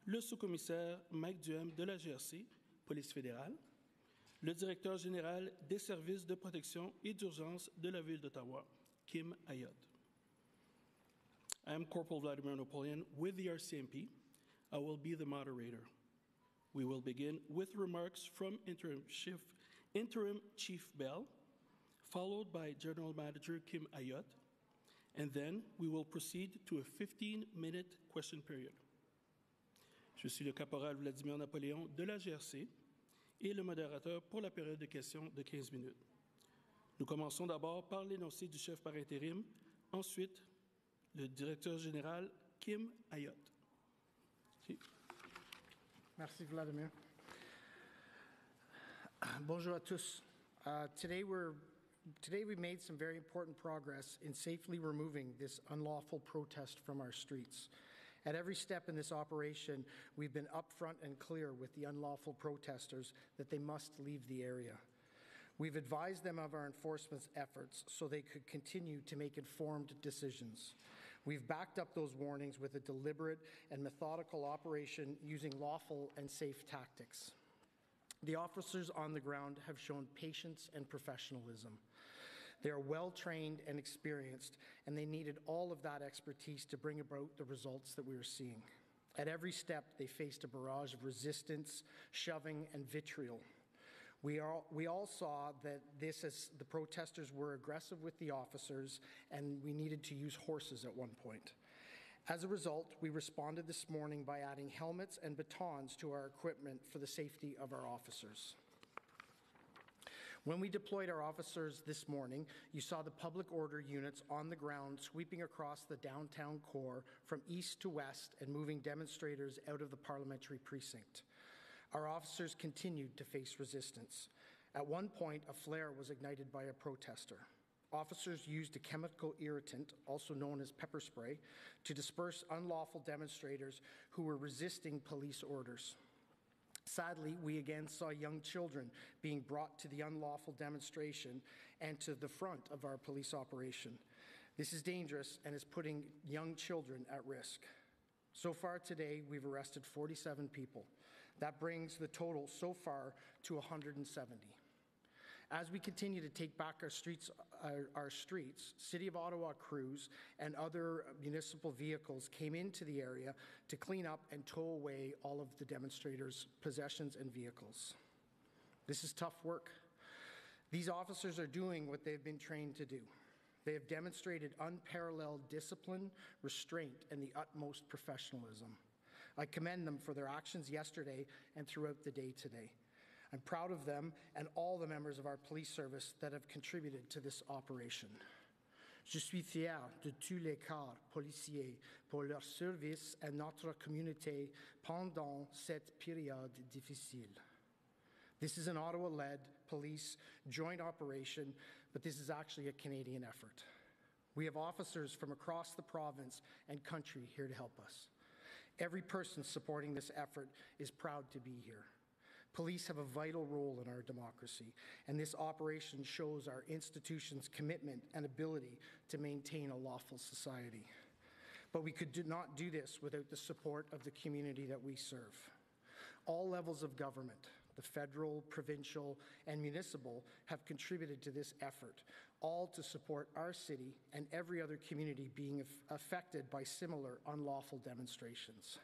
le sous-commissaire Mike Duhem de la GRC, Police fédérale, le directeur général des services de protection et d'urgence de la Ville d'Ottawa, Kim Ayotte. I am Corporal Vladimir Napoleon with the RCMP. I will be the moderator. We will begin with remarks from Interim Chief Bell, followed by General Manager Kim Ayotte, and then we will proceed to a 15-minute question period. Je suis le caporal Vladimir Napoléon de la GRC et le modérateur pour la période de questions de 15 minutes. Nous commençons d'abord par l'énoncé du chef par intérim, ensuite le directeur général Kim Ayotte. Merci Vladimir. Bonjour à tous. Today we made some very important progress in safely removing this unlawful protest from our streets. At every step in this operation, we've been upfront and clear with the unlawful protesters that they must leave the area. We've advised them of our enforcement efforts so they could continue to make informed decisions. We've backed up those warnings with a deliberate and methodical operation using lawful and safe tactics. The officers on the ground have shown patience and professionalism. They are well-trained and experienced, and they needed all of that expertise to bring about the results that we are seeing. At every step, they faced a barrage of resistance, shoving, and vitriol. We all saw that the protesters were aggressive with the officers, and we needed to use horses at one point. As a result, we responded this morning by adding helmets and batons to our equipment for the safety of our officers. When we deployed our officers this morning, you saw the public order units on the ground sweeping across the downtown core from east to west and moving demonstrators out of the parliamentary precinct. Our officers continued to face resistance. At one point, a flare was ignited by a protester. Officers used a chemical irritant, also known as pepper spray, to disperse unlawful demonstrators who were resisting police orders. Sadly, we again saw young children being brought to the unlawful demonstration and to the front of our police operation. This is dangerous and is putting young children at risk. So far today, we've arrested 47 people. That brings the total so far to 170. As we continue to take back our streets, City of Ottawa crews and other municipal vehicles came into the area to clean up and tow away all of the demonstrators' possessions and vehicles. This is tough work. These officers are doing what they've been trained to do. They have demonstrated unparalleled discipline, restraint, and the utmost professionalism. I commend them for their actions yesterday and throughout the day today. I'm proud of them and all the members of our police service that have contributed to this operation. Je suis fier de tous les corps policiers pour leur service à notre communauté pendant cette période difficile. This is an Ottawa-led police joint operation, but this is actually a Canadian effort. We have officers from across the province and country here to help us. Every person supporting this effort is proud to be here. Police have a vital role in our democracy, and this operation shows our institution's commitment and ability to maintain a lawful society. But we could not do this without the support of the community that we serve. All levels of government, the federal, provincial, and municipal, have contributed to this effort, all to support our city and every other community being affected by similar unlawful demonstrations.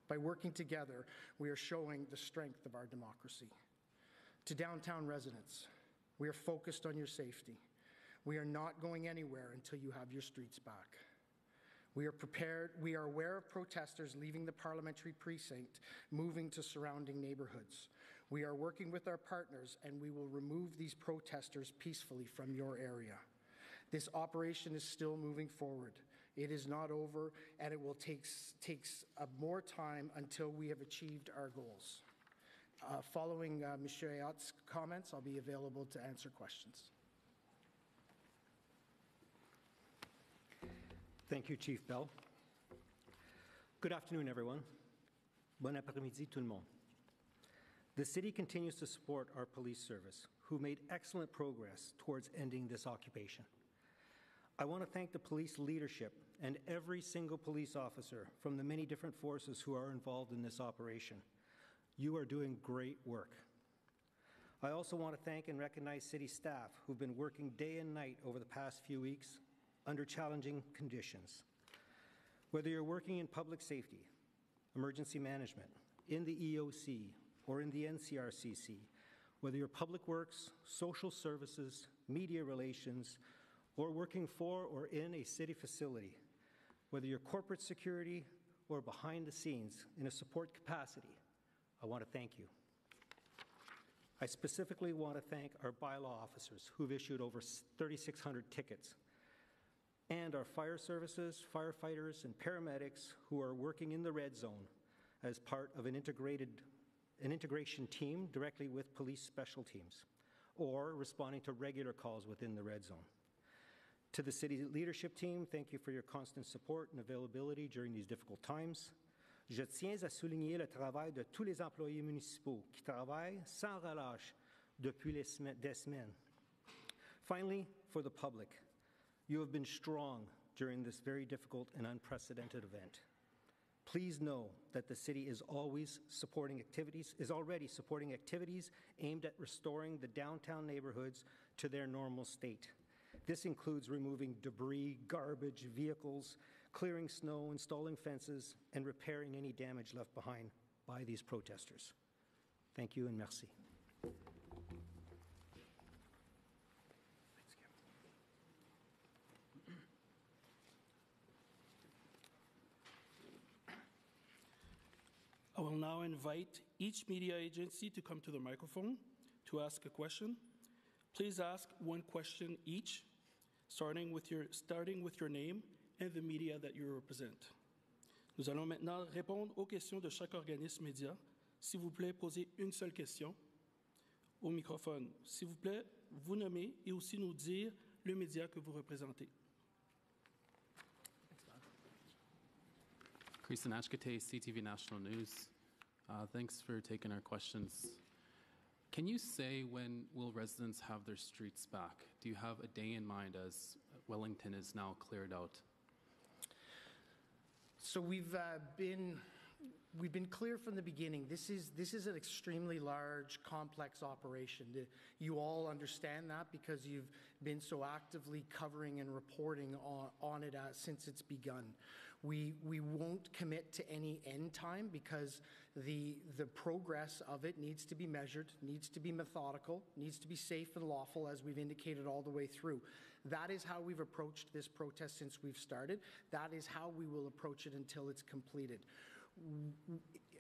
By working together, we are showing the strength of our democracy. To downtown residents, we are focused on your safety. We are not going anywhere until you have your streets back. We are prepared. We are aware of protesters leaving the parliamentary precinct, moving to surrounding neighbourhoods. We are working with our partners, and we will remove these protesters peacefully from your area. This operation is still moving forward. It is not over, and it will take more time until we have achieved our goals. Following Mr. Ayotte's comments, I'll be available to answer questions. Thank you, Chief Bell. Good afternoon, everyone. Bon après-midi, tout le monde. The City continues to support our police service, who made excellent progress towards ending this occupation. I want to thank the police leadership and every single police officer from the many different forces who are involved in this operation. You are doing great work. I also want to thank and recognize city staff who've been working day and night over the past few weeks under challenging conditions. Whether you're working in public safety, emergency management, in the EOC, or in the NCRCC, whether you're public works, social services, media relations, or working for or in a city facility, whether you're corporate security or behind the scenes in a support capacity, I want to thank you. I specifically want to thank our bylaw officers who've issued over 3,600 tickets, and our fire services, firefighters, and paramedics who are working in the red zone as part of an integration team directly with police special teams, or responding to regular calls within the red zone. To the city leadership team, thank you for your constant support and availability during these difficult times. Je tiens à souligner le travail de tous les employés municipaux qui travaillent sans relâche depuis des semaines. Finally, for the public, you have been strong during this very difficult and unprecedented event. Please know that the city is already supporting activities aimed at restoring the downtown neighborhoods to their normal state. This includes removing debris, garbage, vehicles, clearing snow, installing fences, and repairing any damage left behind by these protesters. Thank you and merci. I will now invite each media agency to come to the microphone to ask a question. Please ask one question each, starting with your name and the media that you represent. Nous allons maintenant répondre aux questions de chaque organisme média. S'il vous plaît, posez une seule question au microphone. S'il vous plaît, vous nommer et aussi nous dire le média que vous représentez. Kristen Ashkate, CTV National News. Thanks for taking our questions. Can you say when will residents have their streets back? Do you have a day in mind as Wellington is now cleared out? So we've been clear from the beginning. This is an extremely large, complex operation. You all understand that because you've been so actively covering and reporting on it since it's begun. We won't commit to any end time because the progress of it needs to be measured, needs to be methodical, needs to be safe and lawful, as we've indicated all the way through. That is how we've approached this protest since we've started. That is how we will approach it until it's completed.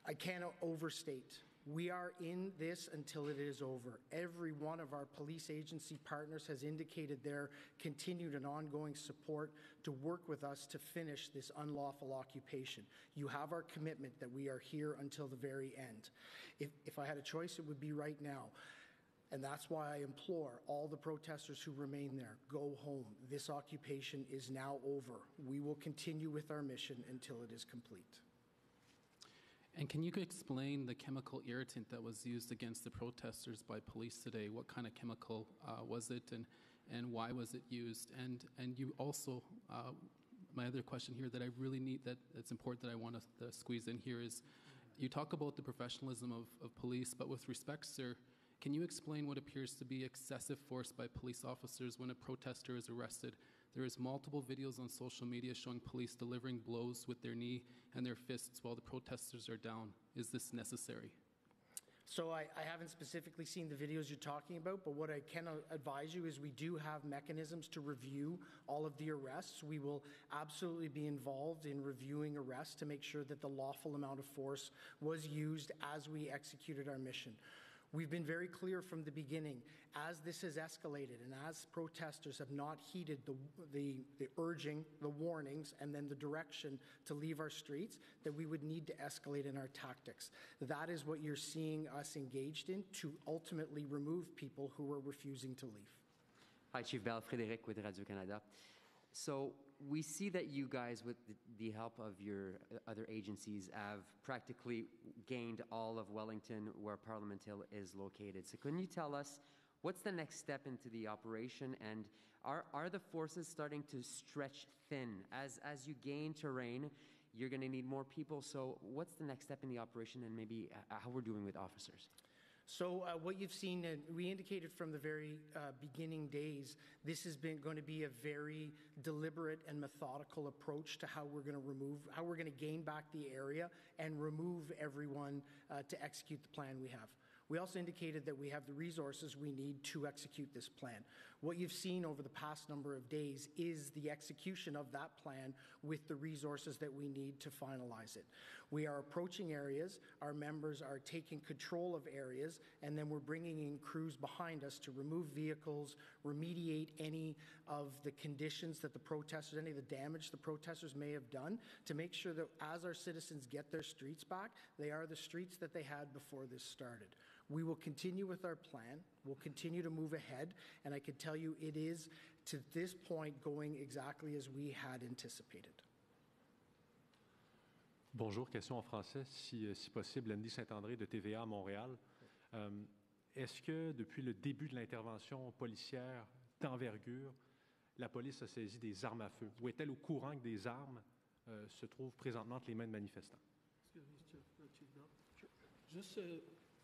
I cannot overstate. We are in this until it is over. Every one of our police agency partners has indicated their continued and ongoing support to work with us to finish this unlawful occupation. You have our commitment that we are here until the very end. If I had a choice, it would be right now. And that's why I implore all the protesters who remain there, go home. This occupation is now over. We will continue with our mission until it is complete. And can you explain the chemical irritant that was used against the protesters by police today? What kind of chemical was it, and why was it used? And you also, my other question here that I really need, that's important that I want to squeeze in here is, you talk about the professionalism of police, but with respect, sir, can you explain what appears to be excessive force by police officers when a protester is arrested? There is multiple videos on social media showing police delivering blows with their knee and their fists while the protesters are down. Is this necessary? So I haven't specifically seen the videos you're talking about, but what I can advise you is we do have mechanisms to review all of the arrests. We will absolutely be involved in reviewing arrests to make sure that the lawful amount of force was used as we executed our mission. We've been very clear from the beginning, as this has escalated and as protesters have not heeded the urging, the warnings, and then the direction to leave our streets, that we would need to escalate in our tactics. That is what you're seeing us engaged in to ultimately remove people who are refusing to leave. Hi, Chief Bell, Frédéric with Radio-Canada. So we see that you guys, with the help of your other agencies, have practically gained all of Wellington where Parliament Hill is located. So can you tell us What's the next step into the operation, and are the forces starting to stretch thin? As you gain terrain, you're going to need more people. So what's the next step in the operation, and maybe how we're doing with officers? So what you've seen, and we indicated from the very beginning days, this has been going to be a very deliberate and methodical approach to how we're going to gain back the area and remove everyone to execute the plan we have. We also indicated that we have the resources we need to execute this plan. What you've seen over the past number of days is the execution of that plan with the resources that we need to finalize it. We are approaching areas, our members are taking control of areas, and then we're bringing in crews behind us to remove vehicles, remediate any of the conditions that the protesters, any of the damage the protesters may have done, to make sure that as our citizens get their streets back, they are the streets that they had before this started. We will continue with our plan. We'll continue to move ahead, and I can tell you it is, to this point, going exactly as we had anticipated. Bonjour, question en français, si possible. Andy Saint-André de TVA à Montréal. Est-ce que depuis le début de l'intervention policière d'envergure, la police a saisi des armes à feu? Ou est-elle au courant que des armes se trouvent présentement entre les mains de manifestants? Juste,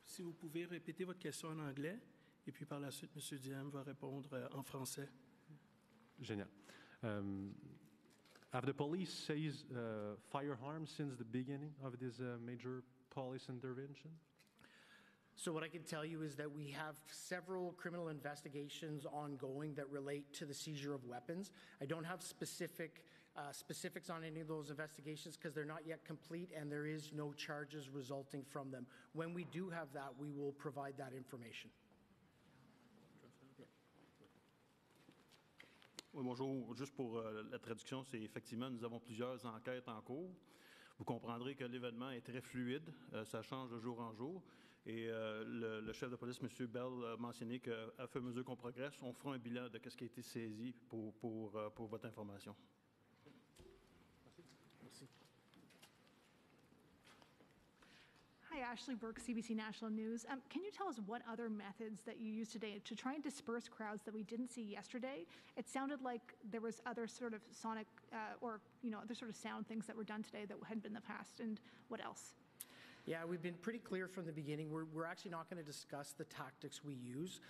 si vous pouvez répéter votre question en anglais, et puis par la suite, M. Diem va répondre en français. Génial. Have the police seized firearms since the beginning of this major police intervention? So what I can tell you is that we have several criminal investigations ongoing that relate to the seizure of weapons. I don't have specifics on any of those investigations because they're not yet complete and there is no charges resulting from them. When we do have that, we will provide that information. Oui, bonjour. Juste pour la traduction, c'est effectivement, nous avons plusieurs enquêtes en cours. Vous comprendrez que l'événement est très fluide, ça change de jour en jour. Et le chef de police, M. Bell, a mentionné qu'à fur et à mesure qu'on progresse, on fera un bilan de ce qui a été saisi pour votre information. Merci. Hi, Ashley Burke, CBC National News. Can you tell us what other methods that you used today to try and disperse crowds that we didn't see yesterday? It sounded like there was other sort of sonic or other sort of sound things that were done today that hadn't been in the past, and what else? Yeah, we've been pretty clear from the beginning. We're actually not going to discuss the tactics we use.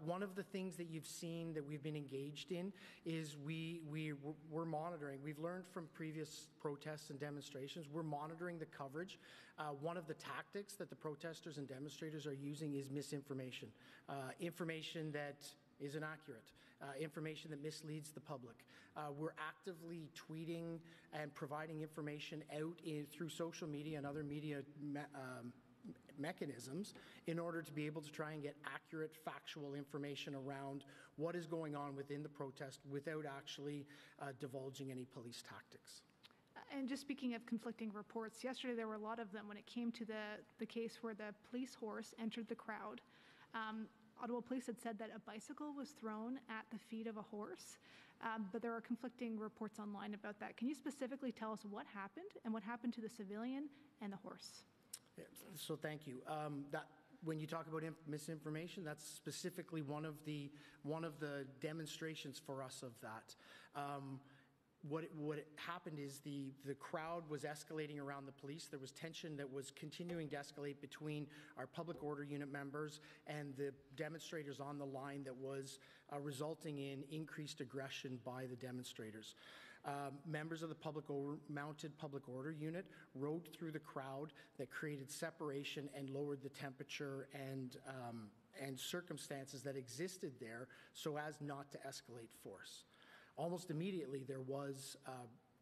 One of the things that you've seen that we've been engaged in is we're monitoring. We've learned from previous protests and demonstrations. We're monitoring the coverage. One of the tactics that the protesters and demonstrators are using is misinformation, information that is inaccurate, information that misleads the public. We're actively tweeting and providing information out through social media and other media mechanisms in order to be able to try and get accurate, factual information around what is going on within the protest without actually divulging any police tactics. And just speaking of conflicting reports, yesterday there were a lot of them when it came to the case where the police horse entered the crowd. Ottawa Police had said that a bicycle was thrown at the feet of a horse, but there are conflicting reports online about that. Can you specifically tell us what happened and what happened to the civilian and the horse? Yeah, so thank you. When you talk about misinformation, that's specifically one of the demonstrations for us of that. What happened is the crowd was escalating around the police. There was tension that was continuing to escalate between our public order unit members and the demonstrators on the line that was resulting in increased aggression by the demonstrators. Members of the mounted public order unit rode through the crowd that created separation and lowered the temperature and circumstances that existed there so as not to escalate force. Almost immediately, there was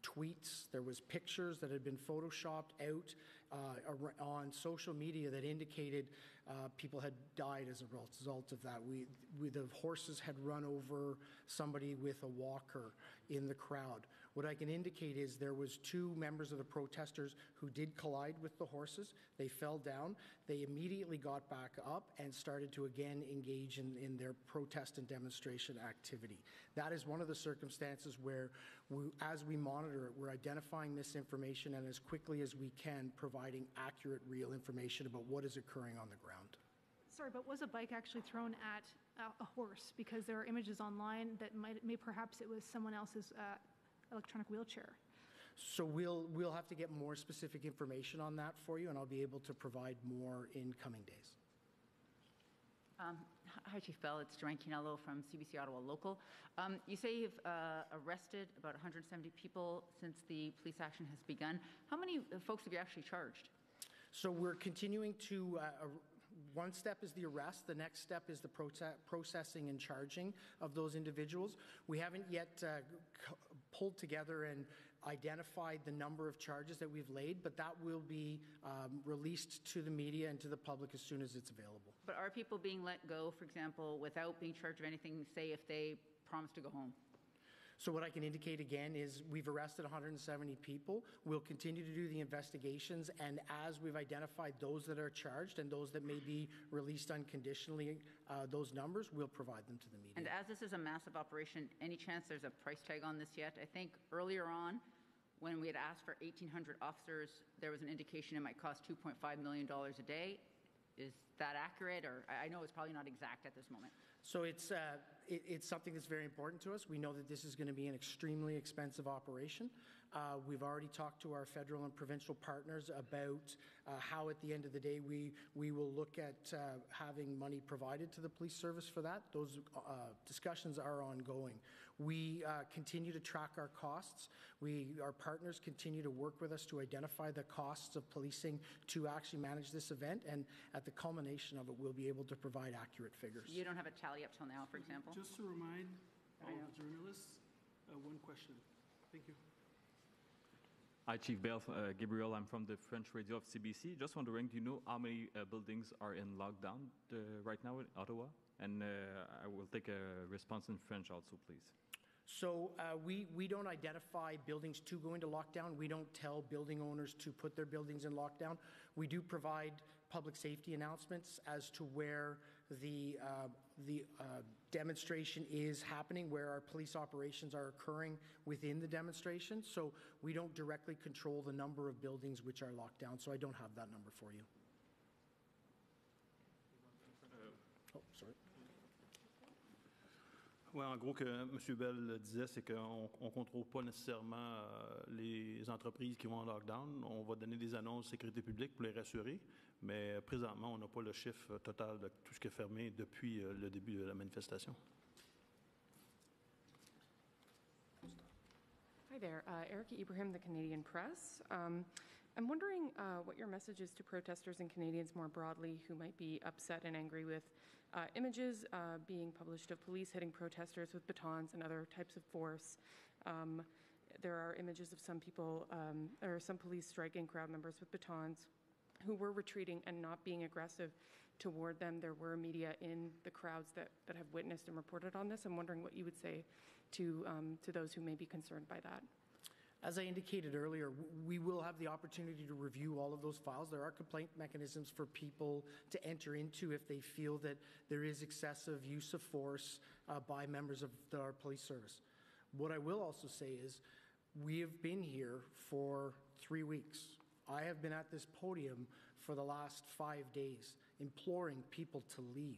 tweets, there was pictures that had been photoshopped out on social media that indicated people had died as a result of that. The horses had run over somebody with a walker in the crowd. What I can indicate is there was two members of the protesters who did collide with the horses. They fell down. They immediately got back up and started to again engage in their protest and demonstration activity. That is one of the circumstances where, as we monitor it, we're identifying misinformation and as quickly as we can providing accurate, real information about what is occurring on the ground. Sorry, but was a bike actually thrown at a horse? Because there are images online that perhaps it was someone else's electronic wheelchair. So we'll have to get more specific information on that for you, and I'll be able to provide more in coming days. Hi, Chief Bell. It's Joanne Quinello from CBC Ottawa Local. You say you've arrested about 170 people since the police action has begun. How many folks have you actually charged? So we're continuing to, one step is the arrest, the next step is the processing and charging of those individuals. We haven't yet pulled together and identified the number of charges that we've laid, but that will be released to the media and to the public as soon as it's available. But are people being let go, for example, without being charged of anything, say if they promise to go home? So what I can indicate again is we've arrested 170 people. We'll continue to do the investigations, and as we've identified those that are charged and those that may be released unconditionally, those numbers, we'll provide them to the media. And as this is a massive operation, any chance there's a price tag on this yet? I think earlier on, when we had asked for 1,800 officers, there was an indication it might cost $2.5 million a day. Is that accurate? Or I know it's probably not exact at this moment. So it's something that's very important to us. We know that this is going to be an extremely expensive operation. We've already talked to our federal and provincial partners about how at the end of the day we will look at having money provided to the police service for that. Those discussions are ongoing. We continue to track our costs. Our partners continue to work with us to identify the costs of policing to actually manage this event, and at the culmination of it, we'll be able to provide accurate figures. You don't have a tally up till now, for example? Just to remind all the journalists, one question. Thank you. Hi, Chief Bell. Gabriel, I'm from the French radio of CBC. Just wondering, do you know how many buildings are in lockdown right now in Ottawa? And I will take a response in French also, please. So we don't identify buildings to go into lockdown. We don't tell building owners to put their buildings in lockdown. We do provide public safety announcements as to where the demonstration is happening, where our police operations are occurring within the demonstration. So we don't directly control the number of buildings which are locked down. So I don't have that number for you. Oh, sorry. Oui, en gros, que M. Bell disait, c'est qu'on ne contrôle pas nécessairement les entreprises qui vont en lockdown. On va donner des annonces de sécurité publique pour les rassurer, mais présentement, on n'a pas le chiffre total de tout ce qui est fermé depuis le début de la manifestation. Hi there, Erica Ibrahim, the Canadian Press. I'm wondering what your message is to protesters and Canadians more broadly who might be upset and angry with images being published of police hitting protesters with batons and other types of force. There are images of some people, or some police striking crowd members with batons who were retreating and not being aggressive toward them. There were media in the crowds that have witnessed and reported on this. I'm wondering what you would say to those who may be concerned by that. As I indicated earlier, we will have the opportunity to review all of those files. There are complaint mechanisms for people to enter into if they feel that there is excessive use of force by members of our police service. What I will also say is we have been here for 3 weeks. I have been at this podium for the last 5 days imploring people to leave,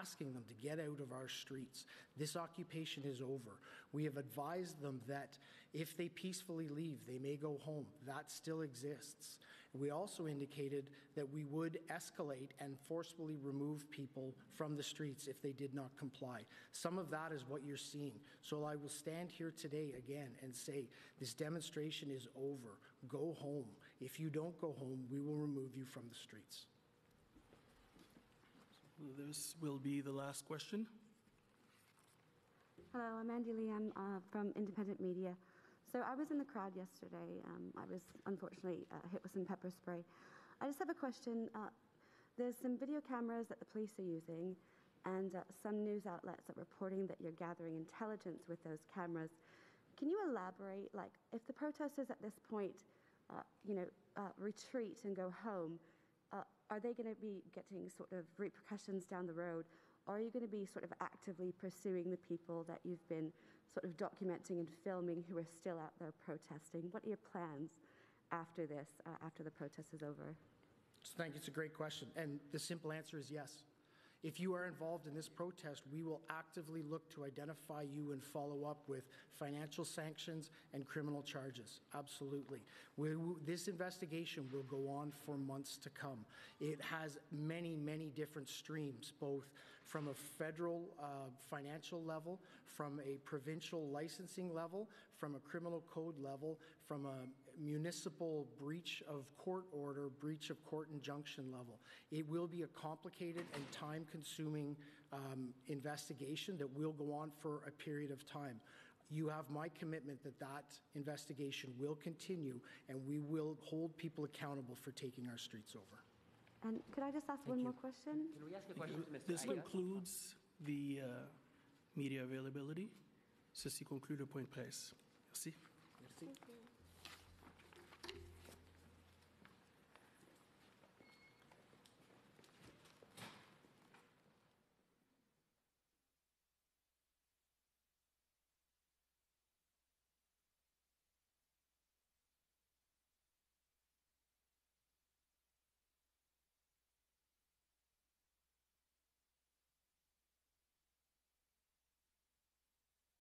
asking them to get out of our streets. This occupation is over. We have advised them that if they peacefully leave, they may go home. That still exists. We also indicated that we would escalate and forcefully remove people from the streets if they did not comply. Some of that is what you're seeing. So I will stand here today again and say, this demonstration is over. Go home. If you don't go home, we will remove you from the streets. This will be the last question. Hello, I'm Andy Lee. I'm from Independent Media. So I was in the crowd yesterday. I was unfortunately hit with some pepper spray. I just have a question. There's some video cameras that the police are using and some news outlets are reporting that you're gathering intelligence with those cameras. Can you elaborate, like, if the protesters at this point, retreat and go home, are they going to be getting sort of repercussions down the road? Or are you going to be sort of actively pursuing the people that you've been sort of documenting and filming who are still out there protesting? What are your plans after this, after the protest is over? Thank you. It's a great question. And the simple answer is yes. If you are involved in this protest, we will actively look to identify you and follow up with financial sanctions and criminal charges. Absolutely. This investigation will go on for months to come. It has many, many different streams, both from a federal financial level, from a provincial licensing level, from a criminal code level, from a municipal breach of court order, breach of court injunction level. It will be a complicated and time-consuming investigation that will go on for a period of time. You have my commitment that that investigation will continue, and we will hold people accountable for taking our streets over. And could I just ask one more question? Can we ask a question to Mr. This Ayad? concludes the media availability. Ceci conclut le point de presse. Merci. Merci.